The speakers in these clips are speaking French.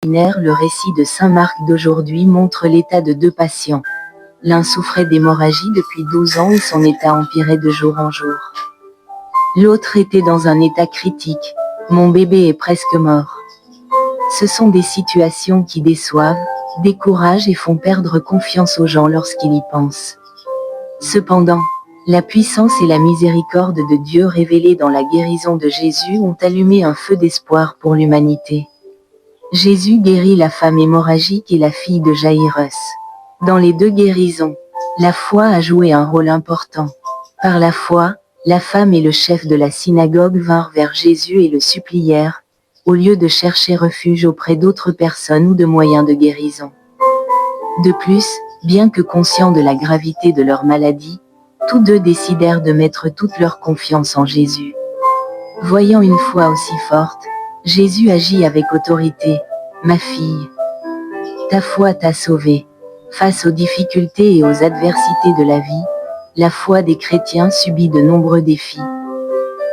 Le récit de Saint Marc d'aujourd'hui montre l'état de deux patients. L'un souffrait d'hémorragie depuis 12 ans et son état empirait de jour en jour. L'autre était dans un état critique. Mon bébé est presque mort. Ce sont des situations qui déçoivent, découragent et font perdre confiance aux gens lorsqu'ils y pensent. Cependant, la puissance et la miséricorde de Dieu révélées dans la guérison de Jésus ont allumé un feu d'espoir pour l'humanité. Jésus guérit la femme hémorragique et la fille de Jaïrus. Dans les deux guérisons, la foi a joué un rôle important. Par la foi, la femme et le chef de la synagogue vinrent vers Jésus et le supplièrent, au lieu de chercher refuge auprès d'autres personnes ou de moyens de guérison. De plus, bien que conscients de la gravité de leur maladie, tous deux décidèrent de mettre toute leur confiance en Jésus. Voyant une foi aussi forte, Jésus agit avec autorité. « Ma fille, ta foi t'a sauvée ». Face aux difficultés et aux adversités de la vie, la foi des chrétiens subit de nombreux défis.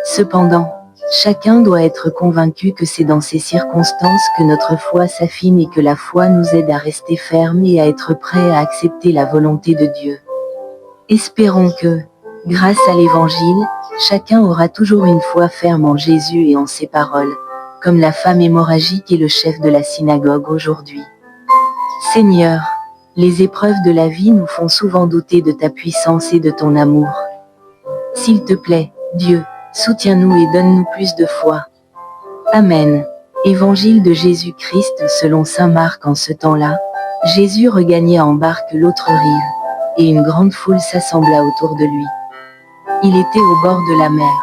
Cependant, chacun doit être convaincu que c'est dans ces circonstances que notre foi s'affine et que la foi nous aide à rester ferme et à être prêt à accepter la volonté de Dieu. Espérons que, grâce à l'Évangile, chacun aura toujours une foi ferme en Jésus et en ses paroles, comme la femme hémorragique et le chef de la synagogue aujourd'hui. Seigneur, les épreuves de la vie nous font souvent douter de ta puissance et de ton amour. S'il te plaît, Dieu, soutiens-nous et donne-nous plus de foi. Amen. Évangile de Jésus-Christ selon saint Marc. En ce temps-là, Jésus regagna en barque l'autre rive, et une grande foule s'assembla autour de lui. Il était au bord de la mer.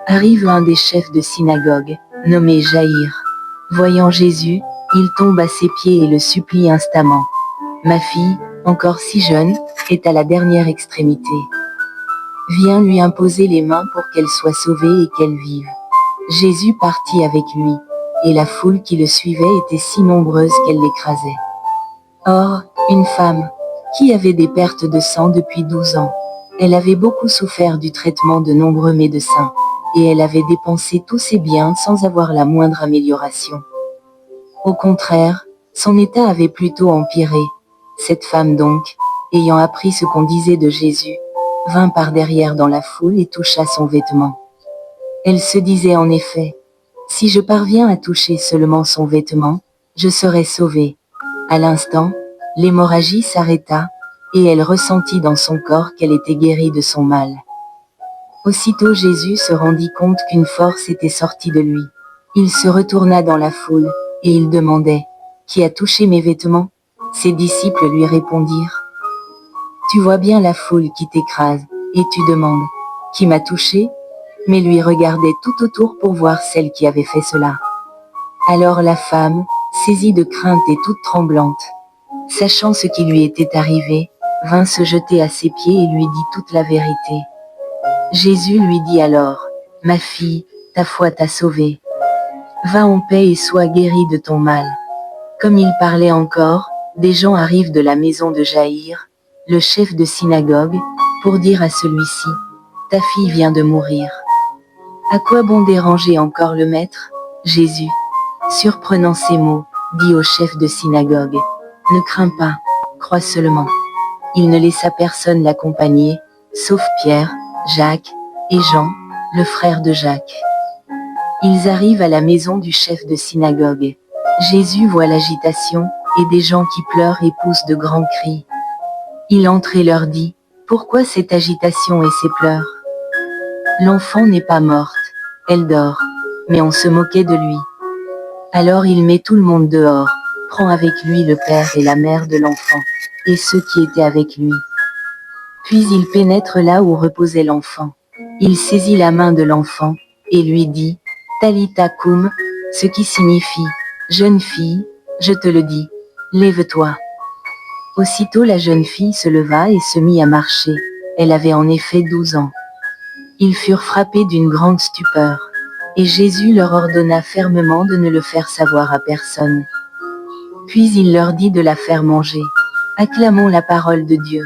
Arrive un des chefs de synagogue, nommé Jaïr. Voyant Jésus, il tombe à ses pieds et le supplie instamment. Ma fille, encore si jeune, est à la dernière extrémité. Viens lui imposer les mains pour qu'elle soit sauvée et qu'elle vive. Jésus partit avec lui, et la foule qui le suivait était si nombreuse qu'elle l'écrasait. Or, une femme, qui avait des pertes de sang depuis 12 ans, elle avait beaucoup souffert du traitement de nombreux médecins, et elle avait dépensé tous ses biens sans avoir la moindre amélioration. Au contraire, son état avait plutôt empiré. Cette femme donc, ayant appris ce qu'on disait de Jésus, vint par derrière dans la foule et toucha son vêtement. Elle se disait en effet, « Si je parviens à toucher seulement son vêtement, je serai sauvée. » À l'instant, l'hémorragie s'arrêta, et elle ressentit dans son corps qu'elle était guérie de son mal. Aussitôt Jésus se rendit compte qu'une force était sortie de lui. Il se retourna dans la foule, et il demandait, « Qui a touché mes vêtements ?» Ses disciples lui répondirent, « Tu vois bien la foule qui t'écrase, et tu demandes, « Qui m'a touché ?» Mais lui regardait tout autour pour voir celle qui avait fait cela. Alors la femme, saisie de crainte et toute tremblante, sachant ce qui lui était arrivé, vint se jeter à ses pieds et lui dit toute la vérité. Jésus lui dit alors, « Ma fille, ta foi t'a sauvée. Va en paix et sois guérie de ton mal. » Comme il parlait encore, des gens arrivent de la maison de Jaïr, le chef de synagogue, pour dire à celui-ci, « Ta fille vient de mourir. » À quoi bon déranger encore le maître? Jésus, surprenant ces mots, dit au chef de synagogue, « Ne crains pas, crois seulement. » Il ne laissa personne l'accompagner, sauf Pierre, Jacques, et Jean, le frère de Jacques. Ils arrivent à la maison du chef de synagogue. Jésus voit l'agitation, et des gens qui pleurent et poussent de grands cris. Il entre et leur dit, « Pourquoi cette agitation et ces pleurs? L'enfant n'est pas morte, elle dort. » Mais on se moquait de lui. Alors il met tout le monde dehors, prend avec lui le père et la mère de l'enfant, et ceux qui étaient avec lui. Puis il pénètre là où reposait l'enfant. Il saisit la main de l'enfant, et lui dit, « Talitha koum », ce qui signifie, « Jeune fille, je te le dis, lève-toi. » Aussitôt la jeune fille se leva et se mit à marcher. Elle avait en effet 12 ans. Ils furent frappés d'une grande stupeur. Et Jésus leur ordonna fermement de ne le faire savoir à personne. Puis il leur dit de la faire manger. Acclamons la parole de Dieu.